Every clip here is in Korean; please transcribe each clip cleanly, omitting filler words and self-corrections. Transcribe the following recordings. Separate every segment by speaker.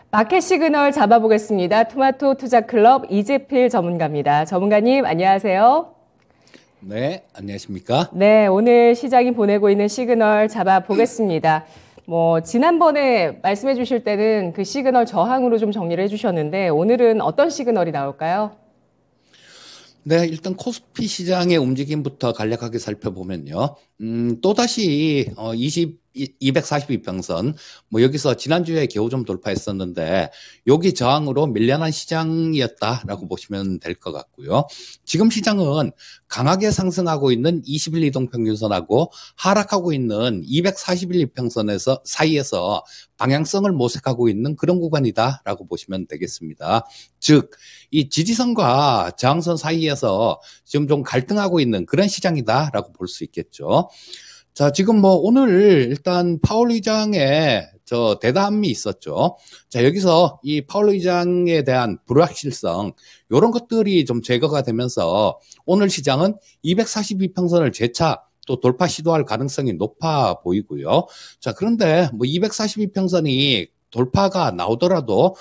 Speaker 1: 마켓 시그널 잡아보겠습니다. 토마토 투자클럽 이재필 전문가입니다. 전문가님, 안녕하세요.
Speaker 2: 네, 안녕하십니까?
Speaker 1: 네, 오늘 시장이 보내고 있는 시그널 잡아보겠습니다. 지난번에 말씀해 주실 때는 그 시그널 저항으로 좀 정리를 해 주셨는데, 오늘은 어떤 시그널이 나올까요?
Speaker 2: 네, 일단 코스피 시장의 움직임부터 간략하게 살펴보면요. 또다시 242평선, 여기서 지난주에 겨우 좀 돌파했었는데, 여기 저항으로 밀려난 시장이었다라고 보시면 될 것 같고요. 지금 시장은 강하게 상승하고 있는 20일 이동평균선하고 하락하고 있는 241 이평선에서 사이에서 방향성을 모색하고 있는 그런 구간이다라고 보시면 되겠습니다. 즉, 이 지지선과 저항선 사이에서 지금 좀 갈등하고 있는 그런 시장이다라고 볼 수 있겠죠. 자, 지금 오늘 일단 파월 의장의 대담이 있었죠. 자, 여기서 이 파월 의장에 대한 불확실성, 이런 것들이 좀 제거가 되면서 오늘 시장은 242평선을 재차 또 돌파 시도할 가능성이 높아 보이고요. 자, 그런데 242평선이 돌파가 나오더라도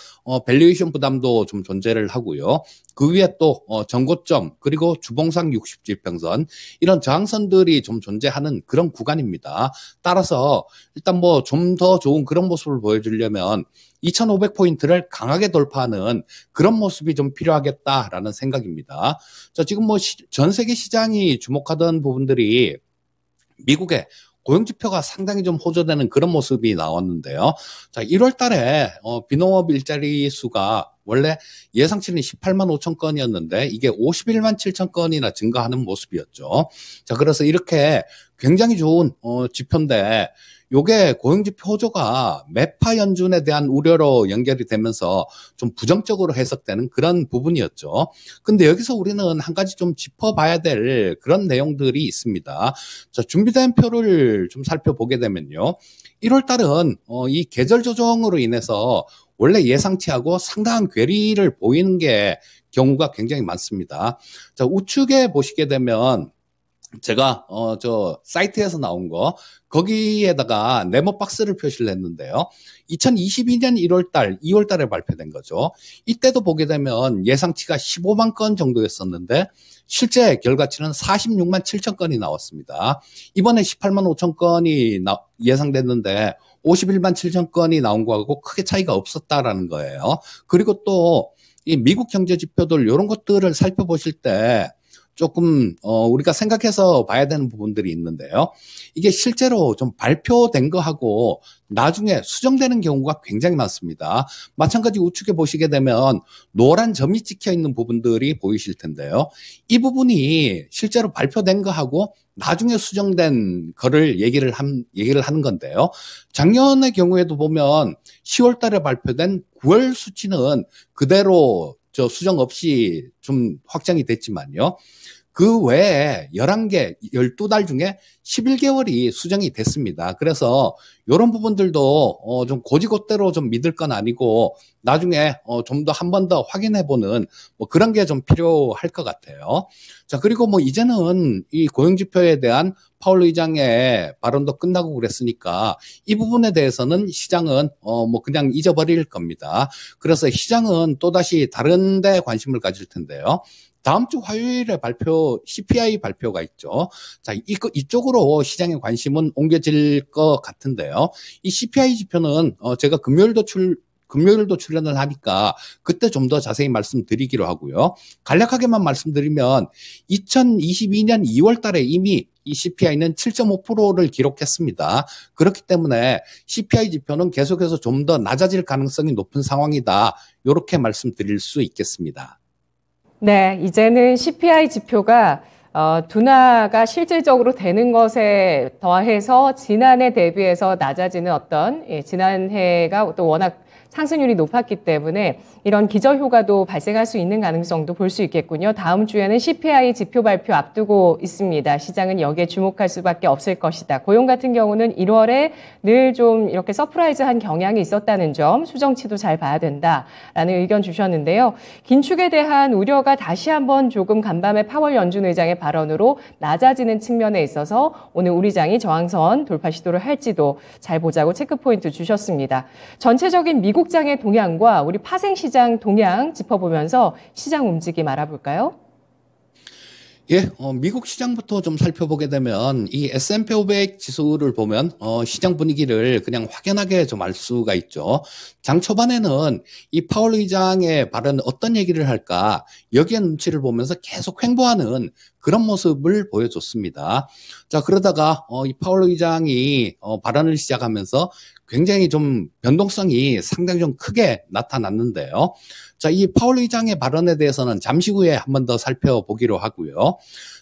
Speaker 2: 밸류에이션 부담도 좀 존재를 하고요. 그 위에 또 전고점 그리고 주봉상 60지평선 이런 저항선들이 좀 존재하는 그런 구간입니다. 따라서 일단 좀 더 좋은 그런 모습을 보여주려면 2500포인트를 강하게 돌파하는 그런 모습이 좀 필요하겠다라는 생각입니다. 자, 지금 전 세계 시장이 주목하던 부분들이 미국의 고용지표가 상당히 좀 호조되는 그런 모습이 나왔는데요. 자, 1월 달에 비농업 일자리 수가 원래 예상치는 18만 5천 건이었는데 이게 51만 7천 건이나 증가하는 모습이었죠. 자, 그래서 이렇게 굉장히 좋은 지표인데 요게 고용지표 호조가 매파 연준에 대한 우려로 연결이 되면서 좀 부정적으로 해석되는 그런 부분이었죠. 근데 여기서 우리는 한 가지 좀 짚어봐야 될 그런 내용들이 있습니다. 자, 준비된 표를 좀 살펴보게 되면요. 1월 달은 이 계절 조정으로 인해서 원래 예상치하고 상당한 괴리를 보이는 게 경우가 굉장히 많습니다. 자, 우측에 보시게 되면 제가 사이트에서 나온 거 거기에다가 네모 박스를 표시를 했는데요. 2022년 1월 달, 2월 달에 발표된 거죠. 이때도 보게 되면 예상치가 15만 건 정도였었는데 실제 결과치는 46만 7천 건이 나왔습니다. 이번에 18만 5천 건이 예상됐는데 51만 7천 건이 나온 거하고 크게 차이가 없었다라는 거예요. 그리고 또 이 미국 경제 지표들 이런 것들을 살펴보실 때 조금 우리가 생각해서 봐야 되는 부분들이 있는데요. 이게 실제로 좀 발표된 거하고 나중에 수정되는 경우가 굉장히 많습니다. 마찬가지 우측에 보시게 되면 노란 점이 찍혀 있는 부분들이 보이실 텐데요. 이 부분이 실제로 발표된 거하고 나중에 수정된 거를 얘기를 하는 건데요. 작년의 경우에도 보면 10월 달에 발표된 9월 수치는 그대로 수정 없이 좀 확정이 됐지만요. 그 외에 11개, 12달 중에 11개월이 수정이 됐습니다. 그래서 이런 부분들도 좀 고지고대로 좀 믿을 건 아니고 나중에 좀 더 한 번 더 확인해보는 그런 게 좀 필요할 것 같아요. 자, 그리고 이제는 이 고용지표에 대한 파월 의장의 발언도 끝나고 그랬으니까 이 부분에 대해서는 시장은 그냥 잊어버릴 겁니다. 그래서 시장은 또다시 다른 데 관심을 가질 텐데요. 다음 주 화요일에 CPI 발표가 있죠. 자, 이쪽으로 시장의 관심은 옮겨질 것 같은데요. 이 CPI 지표는 제가 금요일도 출연을 하니까 그때 좀 더 자세히 말씀드리기로 하고요. 간략하게만 말씀드리면 2022년 2월 달에 이미 이 CPI는 7.5%를 기록했습니다. 그렇기 때문에 CPI 지표는 계속해서 좀 더 낮아질 가능성이 높은 상황이다. 이렇게 말씀드릴 수 있겠습니다.
Speaker 1: 네, 이제는 CPI 지표가 둔화가 실질적으로 되는 것에 더해서 지난해 대비해서 낮아지는 지난해가 또 워낙 상승률이 높았기 때문에 이런 기저효과도 발생할 수 있는 가능성도 볼 수 있겠군요. 다음 주에는 CPI 지표 발표 앞두고 있습니다. 시장은 여기에 주목할 수밖에 없을 것이다. 고용 같은 경우는 1월에 늘 좀 이렇게 서프라이즈한 경향이 있었다는 점, 수정치도 잘 봐야 된다라는 의견 주셨는데요. 긴축에 대한 우려가 다시 한번 조금 간밤에 파월 연준 의장의 발언으로 낮아지는 측면에 있어서 오늘 우리 장이 저항선 돌파 시도를 할지도 잘 보자고 체크포인트 주셨습니다. 전체적인 미국장의 동향과 우리 파생시장 동향 짚어보면서 시장 움직임 알아볼까요?
Speaker 2: 예, 미국 시장부터 좀 살펴보게 되면 이 S&P 500 지수를 보면 시장 분위기를 그냥 확연하게 좀 알 수가 있죠. 장 초반에는 이 파월 의장의 발언 어떤 얘기를 할까 여기에 눈치를 보면서 계속 횡보하는 그런 모습을 보여줬습니다. 자, 그러다가 이 파월 의장이 발언을 시작하면서 굉장히 좀 변동성이 상당히 좀 크게 나타났는데요. 자, 이 파월 의장의 발언에 대해서는 잠시 후에 한 번 더 살펴보기로 하고요.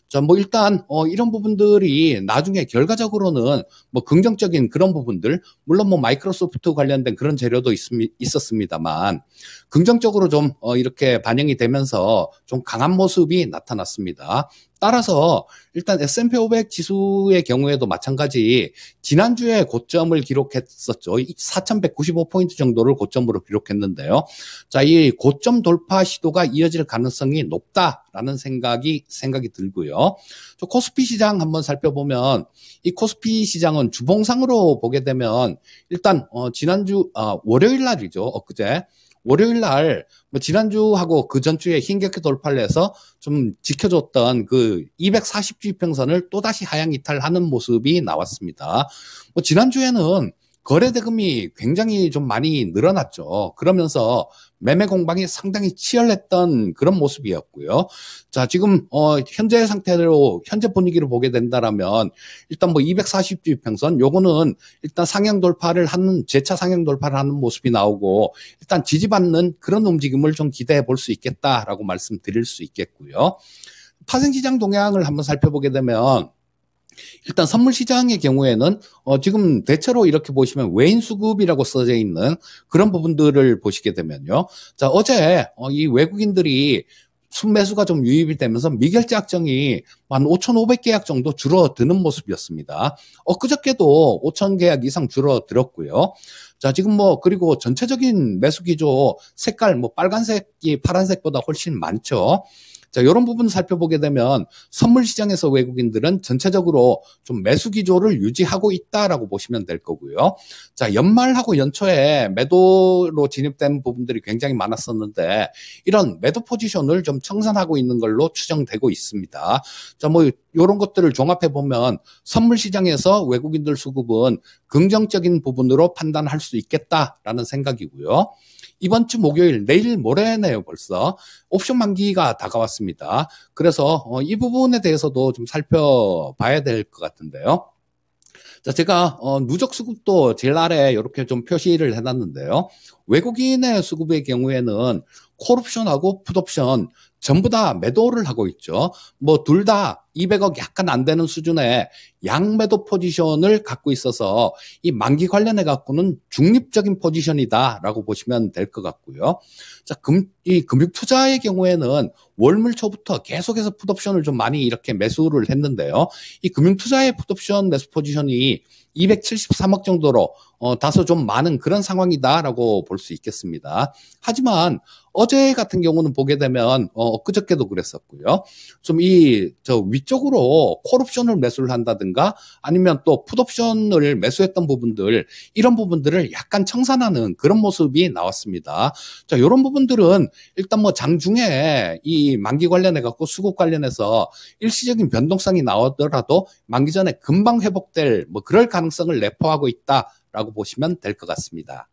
Speaker 2: 자, 뭐 일단 이런 부분들이 나중에 결과적으로는 뭐 긍정적인 그런 부분들, 물론 뭐 마이크로소프트 관련된 그런 재료도 있었습니다만 긍정적으로 좀 이렇게 반영이 되면서 좀 강한 모습이 나타났습니다. 따라서 일단 S&P 500 지수의 경우에도 마찬가지 지난주에 고점을 기록했었죠. 4,195포인트 정도를 고점으로 기록했는데요. 자, 이 고점 돌파 시도가 이어질 가능성이 높다라는 생각이 들고요. 저 코스피 시장 한번 살펴보면 이 코스피 시장은 주봉상으로 보게 되면 일단 지난주 월요일 날이죠. 엊그제 월요일 날 뭐 지난주하고 그 전주에 힘겹게 돌파를 해서 좀 지켜줬던 그 240주 이평선을 또다시 하향 이탈하는 모습이 나왔습니다. 뭐 지난주에는 거래 대금이 굉장히 좀 많이 늘어났죠. 그러면서 매매 공방이 상당히 치열했던 그런 모습이었고요. 자, 지금 현재 상태로 현재 분위기를 보게 된다라면 일단 뭐 240주 이평선 요거는 일단 상향 돌파를 하는 재차 상향 돌파를 하는 모습이 나오고 일단 지지받는 그런 움직임을 좀 기대해 볼 수 있겠다라고 말씀드릴 수 있겠고요. 파생시장 동향을 한번 살펴보게 되면 일단 선물 시장의 경우에는 지금 대체로 이렇게 보시면 외인 수급이라고 써져 있는 그런 부분들을 보시게 되면요. 자, 어제 이 외국인들이 순매수가 좀 유입이 되면서 미결제 확정이 한 5,500계약 정도 줄어드는 모습이었습니다. 그저께도 5,000계약 이상 줄어들었고요. 자, 지금 뭐 그리고 전체적인 매수 기조 색깔 뭐 빨간색이 파란색보다 훨씬 많죠. 자, 이런 부분 살펴보게 되면 선물 시장에서 외국인들은 전체적으로 좀 매수 기조를 유지하고 있다라고 보시면 될 거고요. 자, 연말하고 연초에 매도로 진입된 부분들이 굉장히 많았었는데 이런 매도 포지션을 좀 청산하고 있는 걸로 추정되고 있습니다. 자, 뭐 이런 것들을 종합해 보면 선물 시장에서 외국인들 수급은 긍정적인 부분으로 판단할 수 있겠다라는 생각이고요. 이번 주 목요일, 내일 모레네요, 벌써. 옵션 만기가 다가왔습니다. 그래서 이 부분에 대해서도 좀 살펴봐야 될 것 같은데요. 자, 제가 누적 수급도 제일 아래 이렇게 좀 표시를 해놨는데요. 외국인의 수급의 경우에는 콜옵션하고 풋옵션 전부 다 매도를 하고 있죠. 뭐 둘 다 200억 약간 안 되는 수준의 양매도 포지션을 갖고 있어서 이 만기 관련해 갖고는 중립적인 포지션이다라고 보시면 될 것 같고요. 자, 이 금융 투자의 경우에는 월물 초부터 계속해서 풋옵션을 좀 많이 이렇게 매수를 했는데요. 이 금융 투자의 풋옵션 매수 포지션이 273억 정도로 다소 좀 많은 그런 상황이다라고 볼 수 있겠습니다. 하지만 어제 같은 경우는 보게 되면 그저께도 그랬었고요. 좀 저 위쪽으로 콜옵션을 매수를 한다든가 아니면 또 풋옵션을 매수했던 부분들 이런 부분들을 약간 청산하는 그런 모습이 나왔습니다. 자, 이런 부분들은 일단 뭐 장중에 이 만기 관련해 갖고 수급 관련해서 일시적인 변동성이 나오더라도 만기 전에 금방 회복될 뭐 그럴 가능성을 내포하고 있다라고 보시면 될 것 같습니다.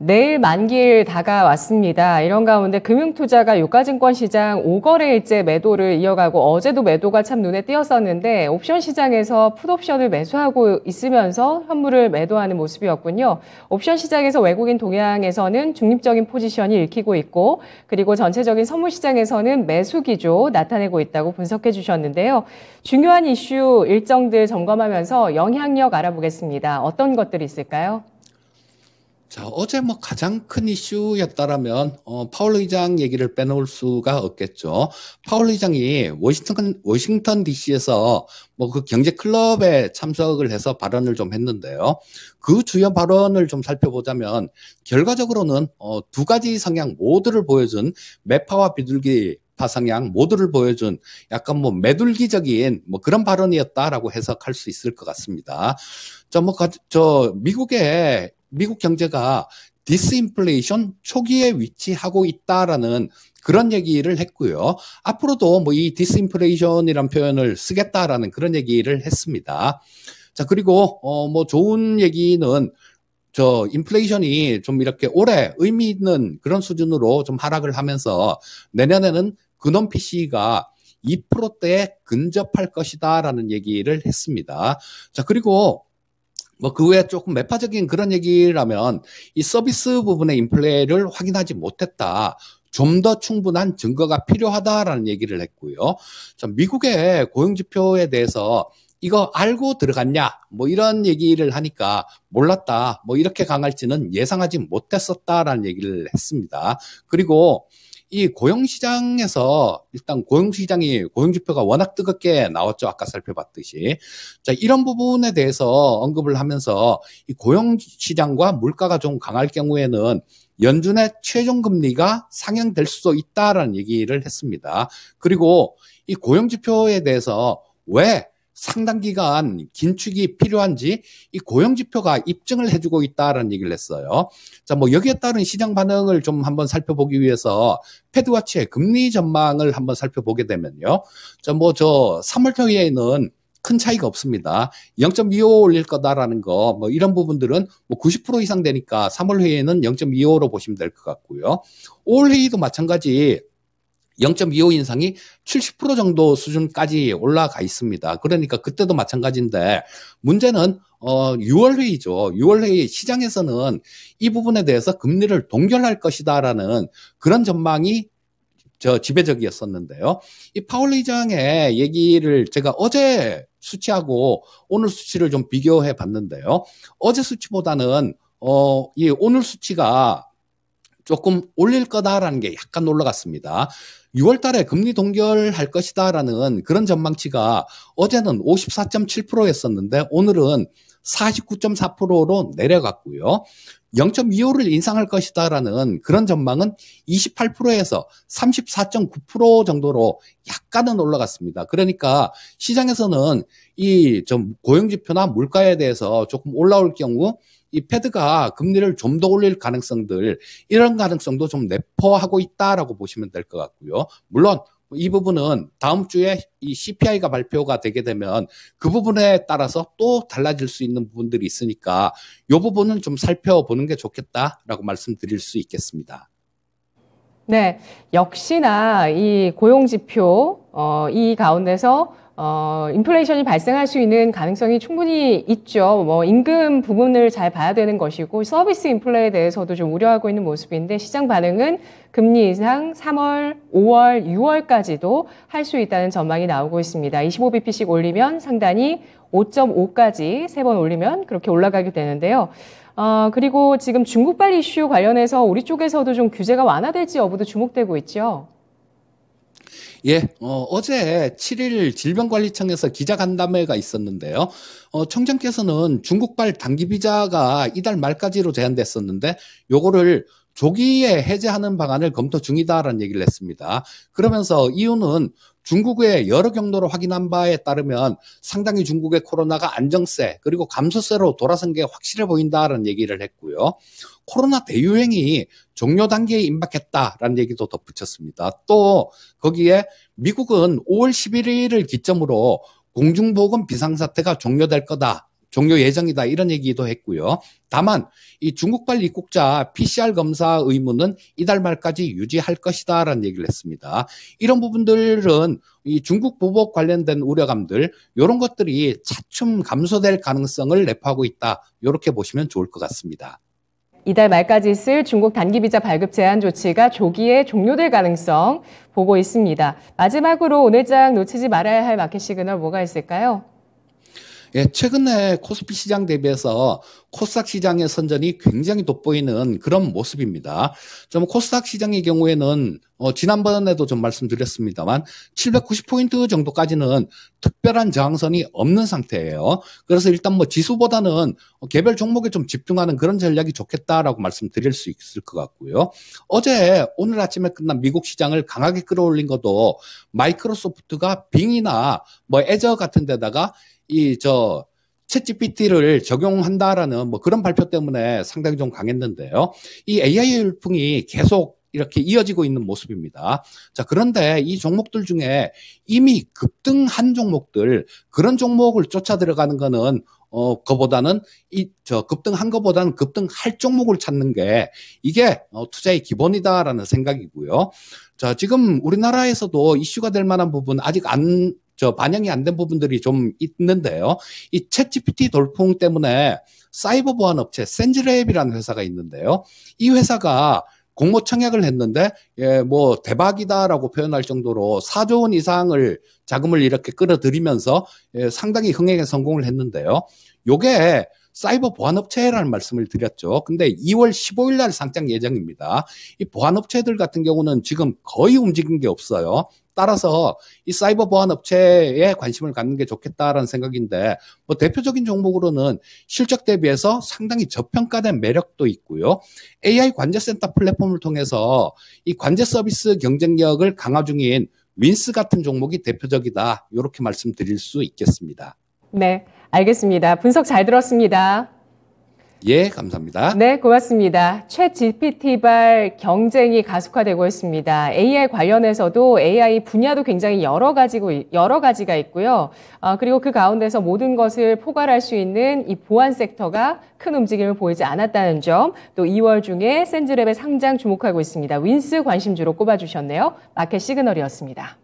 Speaker 1: 내일 만기일 다가왔습니다. 이런 가운데 금융투자가 유가증권 시장 5거래일째 매도를 이어가고 어제도 매도가 참 눈에 띄었었는데 옵션 시장에서 풋옵션을 매수하고 있으면서 현물을 매도하는 모습이었군요. 옵션 시장에서 외국인 동향에서는 중립적인 포지션이 읽히고 있고 그리고 전체적인 선물 시장에서는 매수 기조 나타내고 있다고 분석해 주셨는데요. 중요한 이슈 일정들 점검하면서 영향력 알아보겠습니다. 어떤 것들이 있을까요?
Speaker 2: 자, 어제 뭐 가장 큰 이슈였다라면 파월 의장 얘기를 빼놓을 수가 없겠죠. 파월 의장이 워싱턴 DC에서 뭐 그 경제 클럽에 참석을 해서 발언을 좀 했는데요. 그 주요 발언을 좀 살펴보자면 결과적으로는 두 가지 성향 모두를 보여준 매파와 비둘기파 성향 모두를 보여준 약간 뭐 매둘기적인 뭐 그런 발언이었다라고 해석할 수 있을 것 같습니다. 미국 경제가 디스인플레이션 초기에 위치하고 있다라는 그런 얘기를 했고요. 앞으로도 뭐 이 디스인플레이션이란 표현을 쓰겠다라는 그런 얘기를 했습니다. 자, 그리고 뭐 좋은 얘기는 인플레이션이 좀 이렇게 올해 의미 있는 그런 수준으로 좀 하락을 하면서 내년에는 근원 PC가 2%대에 근접할 것이다라는 얘기를 했습니다. 자, 그리고 뭐 그 외에 조금 매파적인 그런 얘기라면 이 서비스 부분의 인플레를 확인하지 못했다. 좀 더 충분한 증거가 필요하다라는 얘기를 했고요. 자, 미국의 고용지표에 대해서 이거 알고 들어갔냐? 뭐 이런 얘기를 하니까 몰랐다. 뭐 이렇게 강할지는 예상하지 못했었다라는 얘기를 했습니다. 그리고 이 고용시장에서 일단 고용지표가 워낙 뜨겁게 나왔죠. 아까 살펴봤듯이. 자, 이런 부분에 대해서 언급을 하면서 이 고용시장과 물가가 좀 강할 경우에는 연준의 최종금리가 상향될 수도 있다라는 얘기를 했습니다. 그리고 이 고용지표에 대해서 왜 상당 기간 긴축이 필요한지 이 고용지표가 입증을 해주고 있다라는 얘기를 했어요. 자, 뭐 여기에 따른 시장 반응을 좀 한번 살펴보기 위해서 패드와치의 금리 전망을 한번 살펴보게 되면요. 자, 3월 초에는 큰 차이가 없습니다. 0.25 올릴 거다라는 거, 뭐 이런 부분들은 뭐 90% 이상 되니까 3월 회의는 0.25로 보시면 될 것 같고요. 5월 회의도 마찬가지 0.25 인상이 70% 정도 수준까지 올라가 있습니다. 그러니까 그때도 마찬가지인데 문제는 6월 회의죠. 6월 회의 시장에서는 이 부분에 대해서 금리를 동결할 것이다라는 그런 전망이 지배적이었었는데요. 이 파월 의장의 얘기를 제가 어제 수치하고 오늘 수치를 좀 비교해 봤는데요. 어제 수치보다는 이 오늘 수치가 조금 올릴 거다라는 게 약간 올라갔습니다. 6월 달에 금리 동결할 것이다라는 그런 전망치가 어제는 54.7%였었는데 오늘은 49.4%로 내려갔고요. 0.25를 인상할 것이다라는 그런 전망은 28%에서 34.9% 정도로 약간은 올라갔습니다. 그러니까 시장에서는 이 좀 고용지표나 물가에 대해서 조금 올라올 경우 이 패드가 금리를 좀 더 올릴 가능성들, 이런 가능성도 좀 내포하고 있다라고 보시면 될 것 같고요. 물론 이 부분은 다음 주에 이 CPI가 발표가 되게 되면 그 부분에 따라서 또 달라질 수 있는 부분들이 있으니까 이 부분은 좀 살펴보는 게 좋겠다라고 말씀드릴 수 있겠습니다.
Speaker 1: 네, 역시나 이 고용지표, 이 가운데서 인플레이션이 발생할 수 있는 가능성이 충분히 있죠. 뭐 임금 부분을 잘 봐야 되는 것이고 서비스 인플레에 대해서도 좀 우려하고 있는 모습인데 시장 반응은 금리 인상 3월, 5월, 6월까지도 할 수 있다는 전망이 나오고 있습니다. 25bp씩 올리면 상단이 5.5까지 3번 올리면 그렇게 올라가게 되는데요. 그리고 지금 중국발 이슈 관련해서 우리 쪽에서도 좀 규제가 완화될지 여부도 주목되고 있죠.
Speaker 2: 예, 어제 7일 질병관리청에서 기자간담회가 있었는데요. 청장께서는 중국발 단기 비자가 이달 말까지로 제한됐었는데 요거를 조기에 해제하는 방안을 검토 중이다라는 얘기를 했습니다. 그러면서 이유는 중국의 여러 경로로 확인한 바에 따르면 상당히 중국의 코로나가 안정세 그리고 감소세로 돌아선 게 확실해 보인다라는 얘기를 했고요. 코로나 대유행이 종료 단계에 임박했다라는 얘기도 덧붙였습니다. 또 거기에 미국은 5월 11일을 기점으로 공중보건 비상사태가 종료될 거다. 종료 예정이다 이런 얘기도 했고요. 다만 이 중국발 입국자 PCR 검사 의무는 이달 말까지 유지할 것이다라는 얘기를 했습니다. 이런 부분들은 이 중국 보복 관련된 우려감들 이런 것들이 차츰 감소될 가능성을 내포하고 있다. 이렇게 보시면 좋을 것 같습니다.
Speaker 1: 이달 말까지 있을 중국 단기비자 발급 제한 조치가 조기에 종료될 가능성 보고 있습니다. 마지막으로 오늘 장 놓치지 말아야 할 마켓 시그널 뭐가 있을까요?
Speaker 2: 예, 최근에 코스피 시장 대비해서 코스닥 시장의 선전이 굉장히 돋보이는 그런 모습입니다. 좀 코스닥 시장의 경우에는 지난번에도 좀 말씀드렸습니다만 790포인트 정도까지는 특별한 저항선이 없는 상태예요. 그래서 일단 뭐 지수보다는 개별 종목에 좀 집중하는 그런 전략이 좋겠다라고 말씀드릴 수 있을 것 같고요. 오늘 아침에 끝난 미국 시장을 강하게 끌어올린 것도 마이크로소프트가 빙이나 뭐 애저 같은 데다가 챗GPT를 적용한다라는 뭐 그런 발표 때문에 상당히 좀 강했는데요. 이 AI 열풍이 계속 이렇게 이어지고 있는 모습입니다. 자, 그런데 이 종목들 중에 이미 급등한 종목들, 그런 종목을 쫓아 들어가는 거는 급등한 거보다는 급등할 종목을 찾는 게 이게 투자의 기본이다라는 생각이고요. 자, 지금 우리나라에서도 이슈가 될 만한 부분 아직 반영이 안 된 부분들이 좀 있는데요. 이 챗GPT 돌풍 때문에 사이버 보안 업체 센즈랩이라는 회사가 있는데요. 이 회사가 공모 청약을 했는데 뭐 대박이다라고 표현할 정도로 4조 원 이상을 자금을 이렇게 끌어들이면서 상당히 흥행에 성공을 했는데요. 요게 사이버 보안업체라는 말씀을 드렸죠. 근데 2월 15일 날 상장 예정입니다. 이 보안업체들 같은 경우는 지금 거의 움직인 게 없어요. 따라서 이 사이버 보안업체에 관심을 갖는 게 좋겠다라는 생각인데, 뭐 대표적인 종목으로는 실적 대비해서 상당히 저평가된 매력도 있고요. AI 관제센터 플랫폼을 통해서 이 관제 서비스 경쟁력을 강화 중인 윈스 같은 종목이 대표적이다. 이렇게 말씀드릴 수 있겠습니다.
Speaker 1: 네, 알겠습니다. 분석 잘 들었습니다.
Speaker 2: 예, 감사합니다.
Speaker 1: 네, 고맙습니다. 챗 GPT발 경쟁이 가속화되고 있습니다. AI 관련해서도 AI 분야도 굉장히 여러 가지가 있고요. 그리고 그 가운데서 모든 것을 포괄할 수 있는 이 보안 섹터가 큰 움직임을 보이지 않았다는 점, 또 2월 중에 센즈랩의 상장 주목하고 있습니다. 윈스 관심주로 꼽아주셨네요. 마켓 시그널이었습니다.